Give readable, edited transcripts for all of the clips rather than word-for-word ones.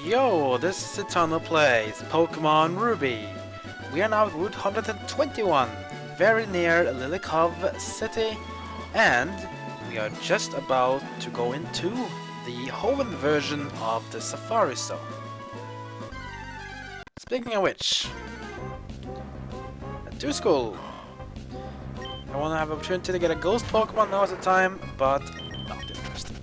Yo, this is Eternal Plays Pokemon Ruby. We are now at Route 121, very near Lilycove City, and we are just about to go into the Hoenn version of the Safari Zone. Speaking of which, to school. I want to have an opportunity to get a ghost Pokemon, now is the time, but not interested.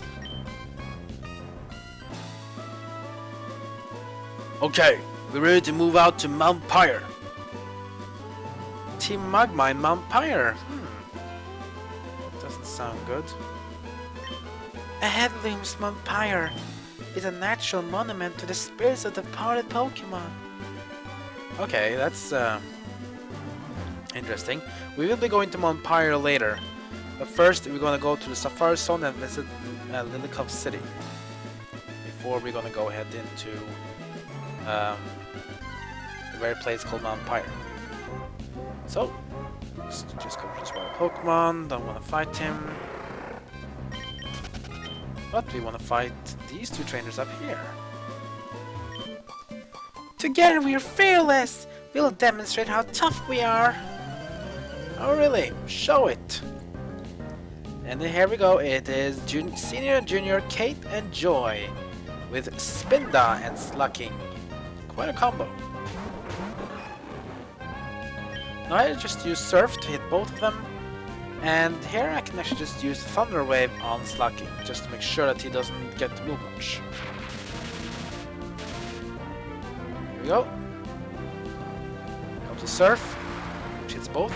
Okay, we're ready to move out to Mount Pyre. Team Magma in Mount Pyre? Doesn't sound good. Ahead looms Mount Pyre. It's a natural monument to the spirits of the departed Pokemon. Okay, that's interesting. We will be going to Mount Pyre later, but first we're gonna go to the Safari Zone and visit Lilycove City before we're gonna go ahead into the very place called Mount Pyre. So, let's just go for this wild Pokemon. Don't want to fight him, but we want to fight these two trainers up here. Together we are fearless! We'll demonstrate how tough we are! Oh really? Show it! And here we go, it is Senior and Junior Kate and Joy with Spinda and Slucking. Quite a combo. Now I just use Surf to hit both of them, and here I can actually just use Thunder Wave on Slucking, just to make sure that he doesn't get the Blue Punch. Here we go. Go to Surf, which hits both.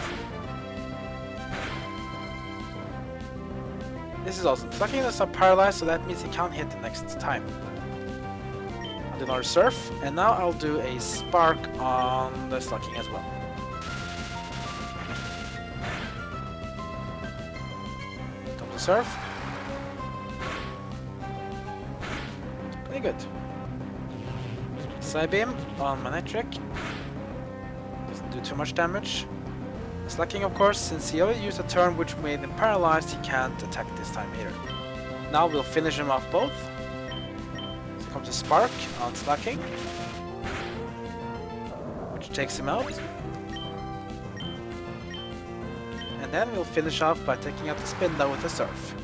This is awesome. Slucking is not paralyzed, so that means he can't hit the next time. I'll do another Surf, and now I'll do a Spark on the Slucking as well. Come to Surf. Pretty good. Psybeam on Manectric. Doesn't do too much damage. Slucking, of course, since he already used a turn which made him paralyzed, he can't attack this time either. Now we'll finish him off both. So comes a Spark on Slucking, which takes him out. And then we'll finish off by taking out the Spinda with a Surf.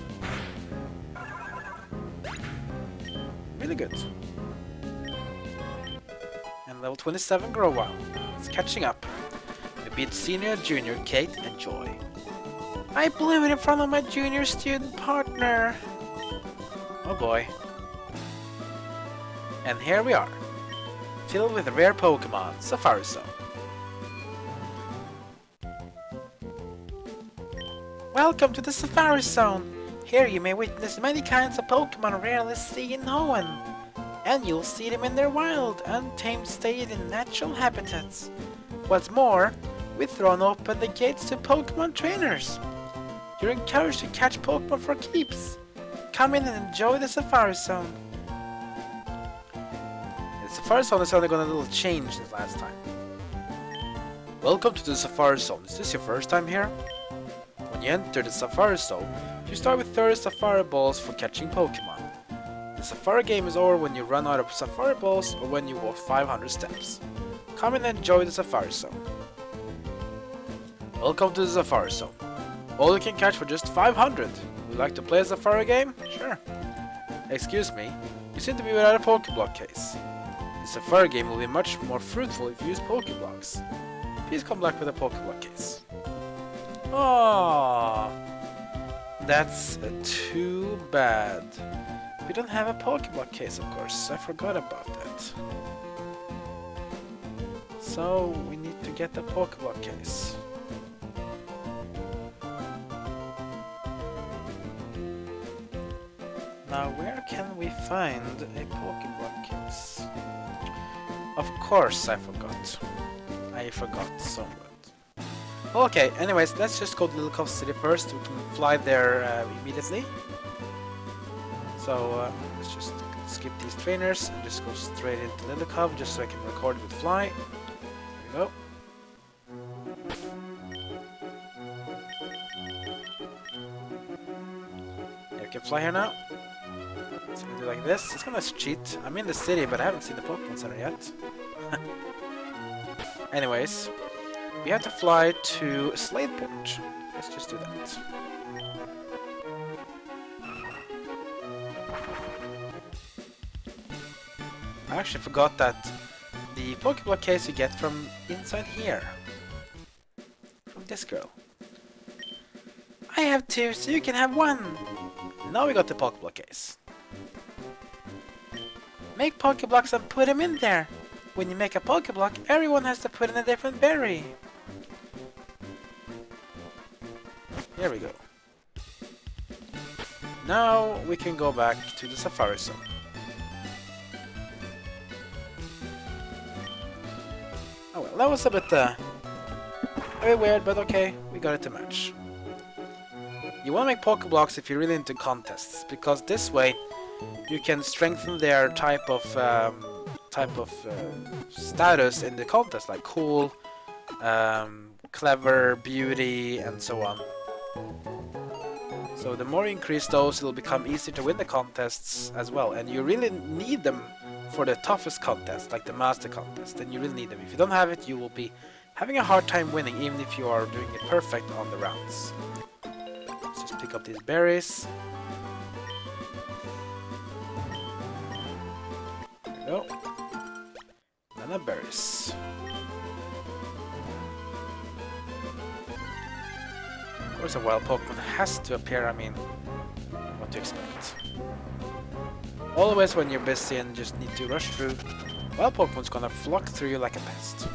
Really good. And level 27 Growlithe. It's catching up. Beat Senior, Junior, Kate, and Joy. I blew it in front of my junior student partner! Oh boy. And here we are, filled with rare Pokemon, Safari Zone. Welcome to the Safari Zone! Here you may witness many kinds of Pokemon rarely seen in Hoenn. And you'll see them in their wild, untamed state in natural habitats. What's more, we've thrown open the gates to Pokemon trainers. You're encouraged to catch Pokemon for keeps. Come in and enjoy the Safari Zone. The Safari Zone is only got a little change since last time. Welcome to the Safari Zone. Is this your first time here? When you enter the Safari Zone, you start with 30 Safari Balls for catching Pokemon. The Safari game is over when you run out of Safari Balls or when you walk 500 steps. Come in and enjoy the Safari Zone. Welcome to the Safari Zone. All you can catch for just 500. Would you like to play a Safari game? Sure. Excuse me, you seem to be without a Pokeblock case. The Safari game will be much more fruitful if you use Pokeblocks. Please come back with a Pokeblock case. Aww. That's too bad. We don't have a Pokeblock case, of course. I forgot about that. So we need to get a Pokeblock case. Now, where can we find a Pokeblock case? Of course I forgot. I forgot somewhat. Okay, anyways, let's just go to Lilycove City first. We can fly there immediately. So, let's just skip these trainers and just go straight into Lilycove just so I can record it with Fly. There we go. There, we can fly here now. So we do like this. It's gonna cheat. I'm in the city, but I haven't seen the Pokemon Center yet. Anyways, we have to fly to Sladeport. Let's just do that. I actually forgot that the Pokeblock case you get from inside here. From this girl. I have 2, so you can have 1! Now we got the Pokeblock case. Make Pokeblocks and put them in there. When you make a Pokeblock, everyone has to put in a different berry. There we go. Now we can go back to the Safari Zone. Oh well, that was a bit very weird, but okay, we got it to match. You want to make Pokeblocks if you're really into contests, because this way you can strengthen their type of status in the contest, like cool, clever, beauty, and so on. So the more you increase those, it'll become easier to win the contests as well, and you really need them for the toughest contest, like the Master Contest. Then you really need them. If you don't have it, you will be having a hard time winning, even if you are doing it perfect on the rounds. Let's just pick up these berries. There we go. And the berries. Of course, a wild Pokemon has to appear. I mean, what to expect? Always when you're busy and just need to rush through, wild Pokemon's gonna flock through you like a pest.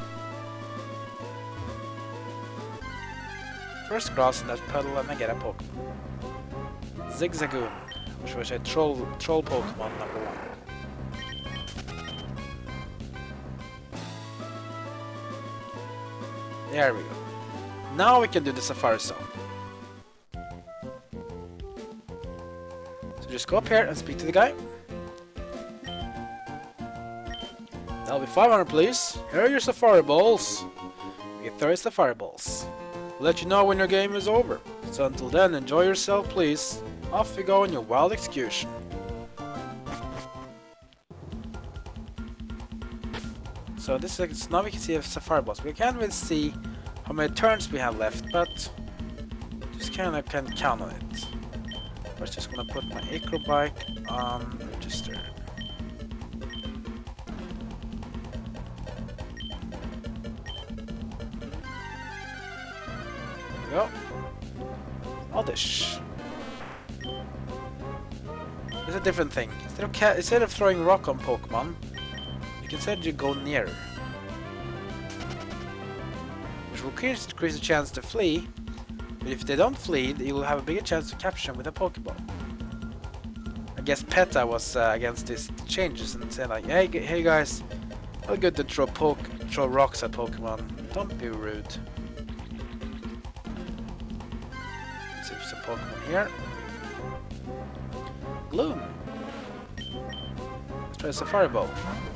First grass in that puddle and I get a Pokemon. Zigzagoon, which was a troll Pokemon number 1. There we go. Now we can do the Safari Zone. So just go up here and speak to the guy. That'll be 500, please. Here are your Safari Balls. We get 30 Safari Balls. We'll let you know when your game is over. So until then, enjoy yourself, please. Off you go on your wild excursion. So this is now we can see a Safari Balls. We can't really see how many turns we have left, but just kind of can count on it. I'm just gonna put my acro bike on register. Go. Oddish. It's a different thing. Instead of throwing rock on Pokemon, you can instead go near. Which will increase the chance to flee, but if they don't flee, you will have a bigger chance to capture them with a Pokeball. I guess PETA was against these changes and said like, hey guys, how good to throw rocks at Pokemon. Don't be rude. Some Pokemon here. Gloom. Let's try a Safari Ball.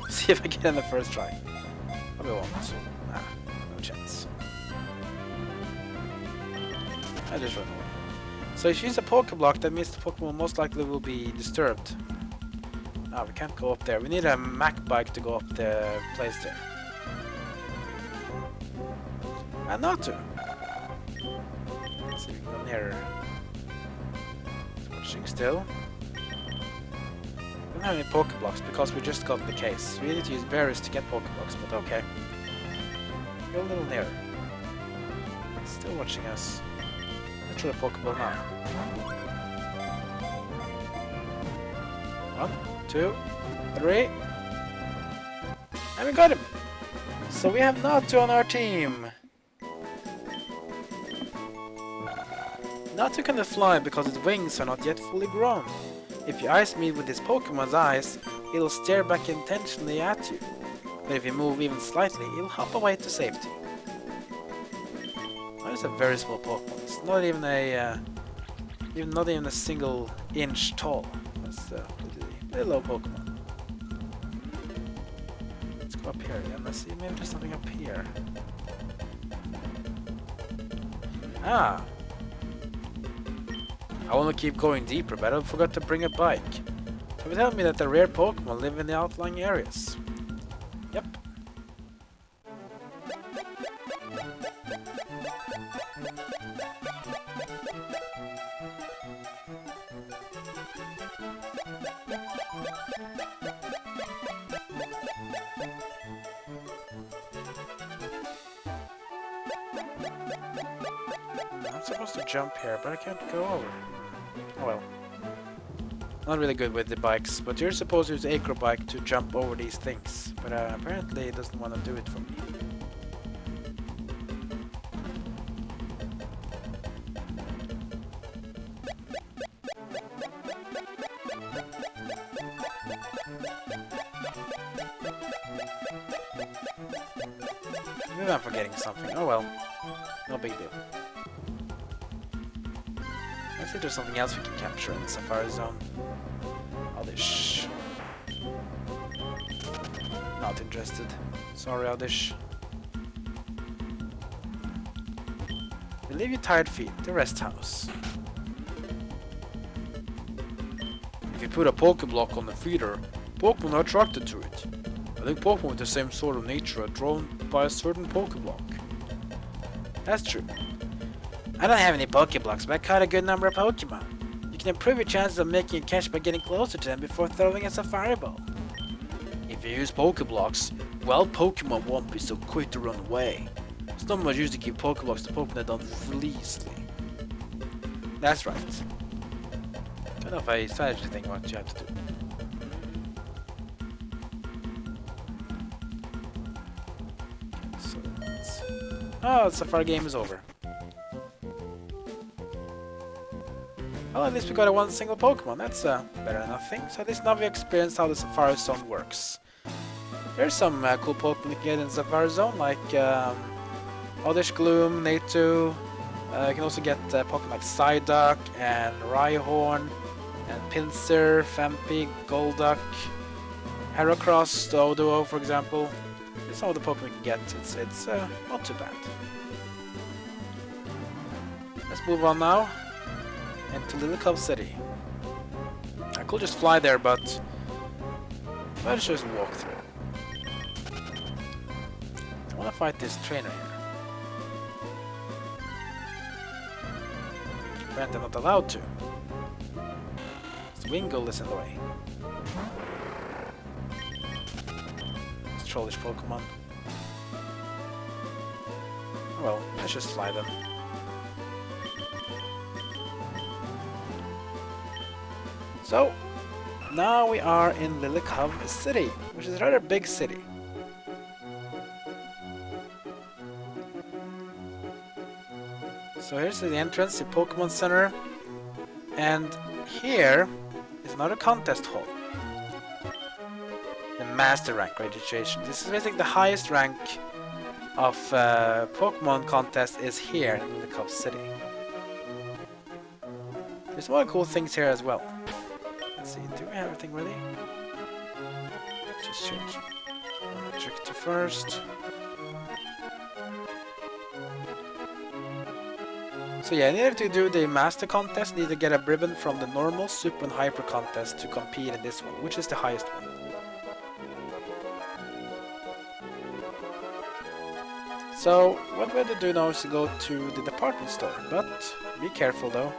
See if I get in the first try. Probably won't. Nah, no chance. I just run away. So if you use a Pokeblock, that means the Pokemon most likely will be disturbed. Ah, we can't go up there. We need a mach bike to go up the place there. And not to. Let's see if we can go nearer. Watching still. We don't have any Pokeblocks because we just got the case. We need to use berries to get Pokeblocks, but okay. Go a little nearer. It's still watching us. Let's try a Pokeball now. 1, 2, 3. And we got him! So we have Natu on our team! Natu cannot fly because its wings are not yet fully grown. If you ice meet with this Pokemon's eyes, it'll stare back intentionally at you. But if you move even slightly, it'll hop away to safety. That is a very small Pokemon. It's not even a single inch tall. That's a pretty low Pokemon. Let's go up here again. Let's see, maybe there's something up here. Ah! I want to keep going deeper, but I forgot to bring a bike. So So you're telling me that the rare Pokemon live in the outlying areas? Yep. I'm supposed to jump here, but I can't go over. Oh well. Not really good with the bikes, but you're supposed to use acro bike to jump over these things. But apparently it doesn't want to do it for me. Maybe I'm forgetting something. Oh well. No big deal. Let's see if there's something else we can capture in the Sapphire Zone. Oddish. Not interested. Sorry, Oddish. We leave your tired feet, the rest house. If you put a Pokeblock on the feeder, Pokemon are attracted to it. I think Pokemon with the same sort of nature are drawn by a certain Pokeblock. That's true. I don't have any Pokeblocks, but I caught a good number of Pokemon. You can improve your chances of making a catch by getting closer to them before throwing a Sapphire ball. If you use Pokeblocks, wild Pokemon won't be so quick to run away. It's not much use to give Pokeblocks to Pokemon that don't flee easily. That's right. Kind of a strategy thing what you have to do. So oh, the Sapphire game is over. Well, at least we got a one single Pokemon. That's better than nothing. So at least now we experienced how the Sapphire Zone works. There's some cool Pokemon you can get in the Sapphire Zone, like Oddish Gloom, Natu. You can also get Pokemon like Psyduck and Rhyhorn and Pinsir, Fampi, Golduck, Heracross, Doduo, for example. These are some of the Pokemon you can get. It's not too bad. Let's move on now into Lilycove City. I could just fly there, but let's just walk through. I want to fight this trainer here. Apparently not allowed to. Wingull is in the way. It's trollish Pokemon. Oh well, let's just fly them. So, now we are in Lilycove City, which is a rather big city. So here's the entrance, the Pokemon Center, and here is another contest hall. The Master Rank registration. This is basically the highest rank of Pokemon contest is here in Lilycove City. There's more cool things here as well. Let's see, do we have everything ready? Just change Trick to first. So yeah, in order to do the Master Contest, you need to get a ribbon from the normal, Super and Hyper Contest to compete in this one, which is the highest one. So, what we're going to do now is to go to the department store, but be careful though.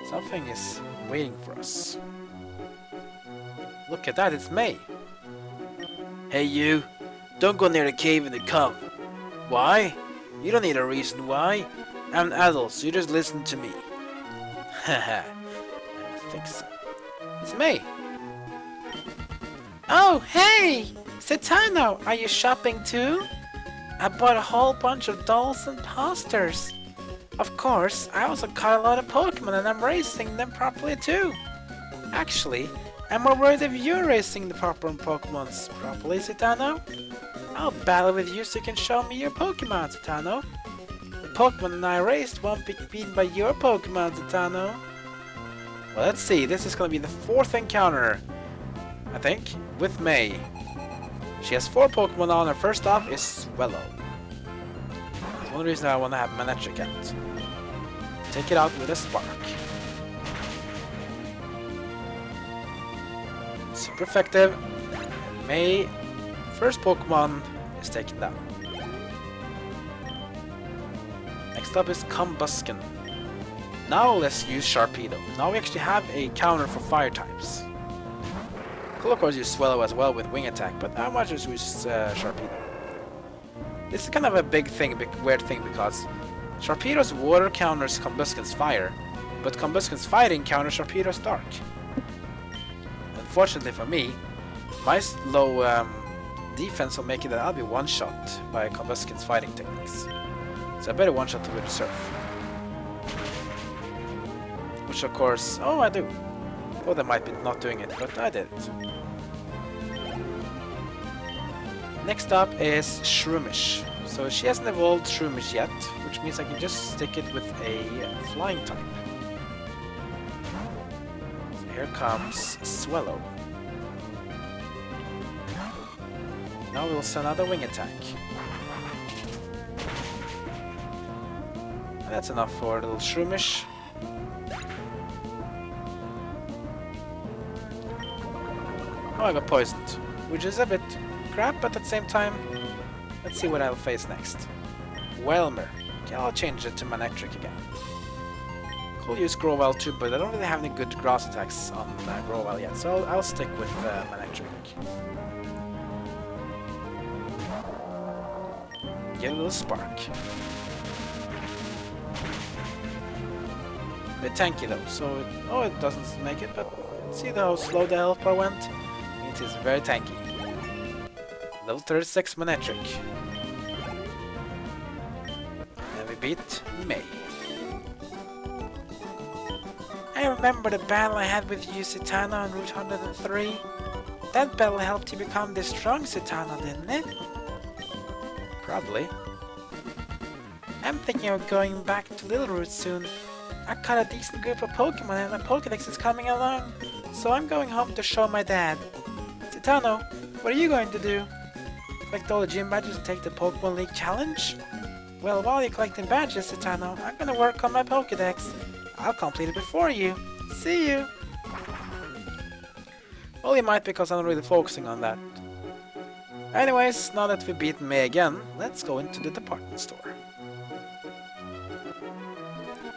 Something is waiting for us. Look at that, it's May. Hey you, don't go near the cave in the cove. Why? You don't need a reason why. I'm an adult, so you just listen to me. Haha, I don't think so. It's May. Oh, hey! Satano, are you shopping too? I bought a whole bunch of dolls and posters. Of course, I also caught a lot of Pokemon and I'm racing them properly too. Actually, I'm more worried if you're racing the proper Pokemons properly, Satano. I'll battle with you so you can show me your Pokemon, Satano. The Pokemon I raced won't be beaten by your Pokemon, Satano. Well, let's see, this is gonna be the 4th encounter, I think, with May. She has 4 Pokemon on her. First off is Swellow. That's one reason I want to have my Manatee account. Take it out with a Spark. super effective. May first Pokemon is taken down. Next up is Combusken. Now let's use Sharpedo. Now we actually have a counter for fire types. Could of course use Swallow as well with Wing Attack, but I might just use Sharpedo. This is kind of a big thing, weird thing, because Sharpedo's water counters Combusken's fire, but Combusken's fighting counters Sharpedo's dark. Unfortunately for me, my low defense will make it that I'll be one-shot by Combusken's fighting techniques. So I better one-shot with Surf. Which of course, oh I do. Thought I might be not doing it, but I did it. Next up is Shroomish. So she hasn't evolved Shroomish yet, which means I can just stick it with a flying type. So here comes Swallow. Now we'll send out a Wing Attack. And that's enough for a little Shroomish. Oh, I got poisoned, which is a bit crap, but at the same time, let's see what I'll face next. Whelmer. Okay, I'll change it to Manectric again. Could use Grovyle too, but I don't really have any good grass attacks on Grovyle yet, so I'll stick with Manectric. Get a little Spark. A bit tanky though, so it doesn't make it, but see how slow the health bar went? It is very tanky. Level 36 Manectric. And we beat May. I remember the battle I had with you, Citana, on Route 103. That battle helped you become this strong, Citana, didn't it? Probably. I'm thinking of going back to Little Route soon. I caught a decent group of Pokemon and my Pokedex is coming along. So I'm going home to show my dad. Citano, what are you going to do? Collect all the gym badges and take the Pokemon League challenge? Well, while you're collecting badges, Citano, I'm gonna work on my Pokedex. I'll complete it before you. See you! Well, you might, because I'm not really focusing on that. Anyways, now that we've beaten May again, let's go into the department store.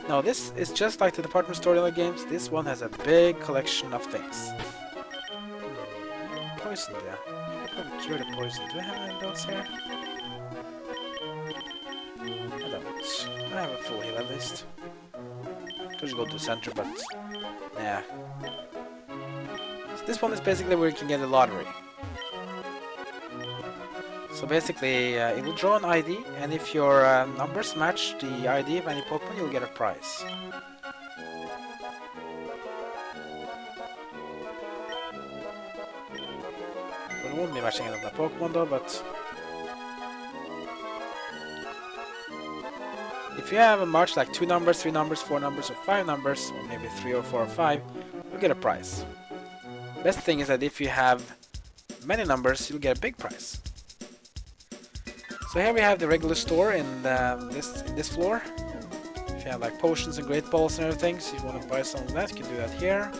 Now this is just like the department store in other games. This one has a big collection of things. Poison, yeah. I'm sure the poison. Do I have any of those here? I don't. I have a full heal at least. Could just go to the center, but yeah. So this one is basically where you can get a lottery. So basically, it will draw an ID, and if your numbers match the ID of any Pokemon, you'll get a prize. Well, it won't be matching any of the Pokemon though, but if you have a match like 2 numbers, 3 numbers, 4 numbers, or 5 numbers, or maybe 3 or 4 or 5, you'll get a prize. Best thing is that if you have many numbers, you'll get a big prize. So here we have the regular store in this floor. If you have like potions and great balls and everything, so if you want to buy some of that, you can do that here.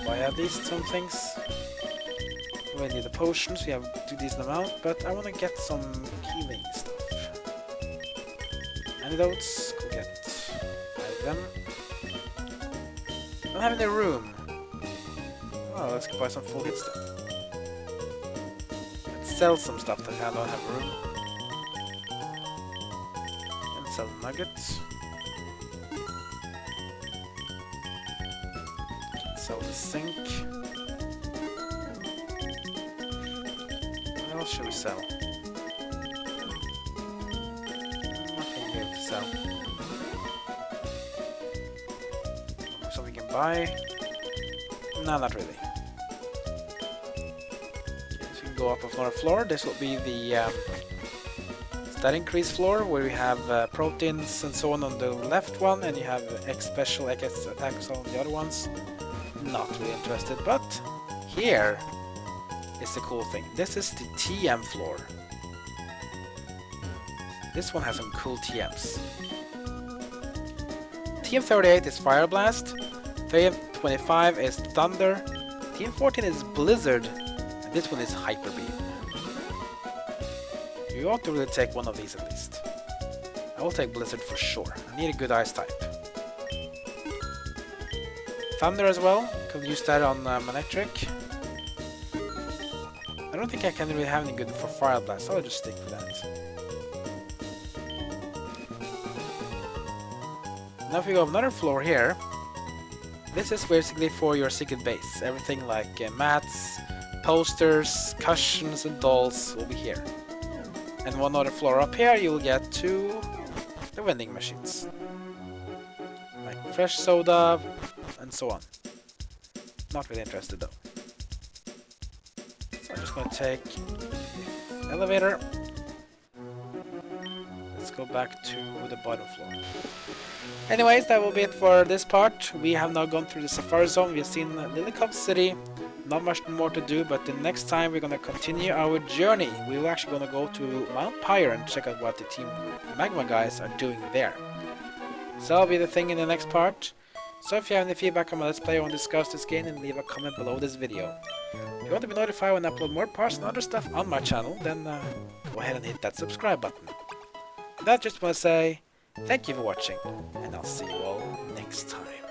Buy at least some things. We need the potions, we have to do decent amount, but I want to get some healing stuff. Antidotes, go get 5 of them. Don't have any room. Oh, let's go buy some full hit stuff. Sell some stuff that I don't have room. And sell nuggets. Sell the sink. What else should we sell? Nothing here to sell. So we can buy? No, not really. Go up another floor. This will be the stat increase floor, where we have proteins and so on the left one, and you have X special, X attacks on the other ones. Not really interested, but here is the cool thing. This is the TM floor. This one has some cool TMs. TM38 is Fire Blast. 25 is Thunder, Team 14 is Blizzard, and this one is Hyper Beam. You ought to really take one of these at least. I will take Blizzard for sure. I need a good ice type. Thunder as well, could use that on Manectric. I don't think I can really have any good for Fire Blast, so I'll just stick with that. Now if we go another floor here, this is basically for your secret base. Everything like mats, posters, cushions and dolls will be here. And one other floor up here you will get to the vending machines. Like fresh soda and so on. Not really interested though. So I'm just gonna take the elevator. Let's go back to the bottom floor. Anyways, that will be it for this part. We have now gone through the Safari Zone. We have seen Lilycove City. Not much more to do, but the next time we're gonna continue our journey. We're actually gonna go to Mount Pyre and check out what the Team Magma guys are doing there. So that'll be the thing in the next part. So if you have any feedback on my Let's Play or want to discuss this game, then leave a comment below this video. If you want to be notified when I upload more parts and other stuff on my channel, then go ahead and hit that subscribe button. With that, just want to say thank you for watching, and I'll see you all next time.